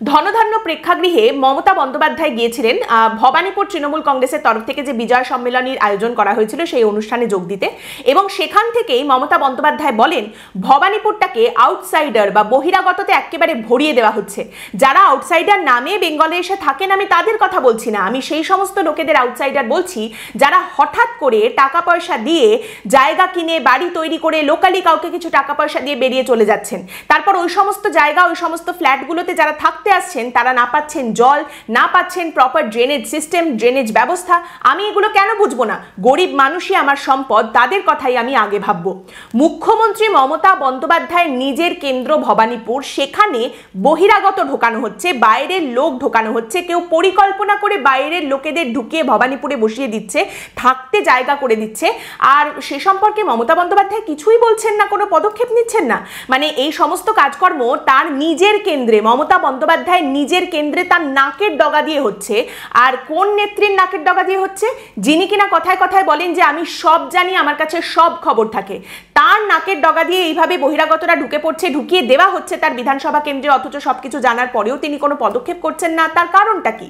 ধনধান্য প্রেক্ষাগৃহে মমতা বন্দ্যোপাধ্যায় গিয়েছিলেন ভবানীপুর তৃণমূল কংগ্রেসের তরফ থেকে যে বিজয় সম্মেলনীর আয়োজন করা হয়েছিল সেই অনুষ্ঠানে যোগ দিতে, এবং সেখান থেকেই মমতা বন্দ্যোপাধ্যায় বলেন ভবানীপুরটাকে আউটসাইডার বা বহিরাগততে একেবারে ভরিয়ে দেওয়া হচ্ছে। যারা আউটসাইডার নামে বেঙ্গলে এসে থাকেন আমি তাদের কথা বলছি না, আমি সেই সমস্ত লোকেদের আউটসাইডার বলছি যারা হঠাৎ করে টাকা পয়সা দিয়ে জায়গা কিনে বাড়ি তৈরি করে লোকালি কাউকে কিছু টাকা পয়সা দিয়ে বেরিয়ে চলে যাচ্ছেন, তারপর ওই সমস্ত জায়গা ওই সমস্ত ফ্ল্যাটগুলোতে যারা থাকতে আসছেন তারা না পাচ্ছেন জল, না পাচ্ছেন প্রপার ড্রেনেজ সিস্টেম, ড্রেনেজ ব্যবস্থা। আমি এগুলো কেন বুঝবো না? গরিব মানুষই আমার সম্পদ, তাদের কথাই আমি আগে ভাববো। মুখ্যমন্ত্রী মমতা বন্দ্যোপাধ্যায়ের নিজের কেন্দ্র ভবানীপুর, সেখানে বহিরাগত ঢোকানো হচ্ছে, বাইরের লোক ঢোকানো হচ্ছে, কেউ পরিকল্পনা করে বাইরের লোকেদের ঢুকিয়ে ভবানীপুরে বসিয়ে দিচ্ছে, থাকতে জায়গা করে দিচ্ছে, আর সে সম্পর্কে মমতা বন্দ্যোপাধ্যায় কিছুই বলছেন না, কোনো পদক্ষেপ নিচ্ছেন না। মানে এই সমস্ত কাজকর্ম তার নিজের কেন্দ্রে, মমতা বন্দ্যোপাধ্যায় নিজের কেন্দ্রে তার নাকের ডগা দিয়ে হচ্ছে। আর কোন নেত্রীর নাকের ডগা দিয়ে হচ্ছে? যিনি কিনা কথায় কথায় বলেন যে আমি সব জানি, আমার কাছে সব খবর থাকে, তার নাকের ডগা দিয়ে এইভাবে বহিরাগতরা ঢুকে পড়ছে, ঢুকিয়ে দেওয়া হচ্ছে তার বিধানসভা কেন্দ্রে, অথচ সবকিছু জানার পরেও তিনি কোনো পদক্ষেপ করছেন না। তার কারণটা কি?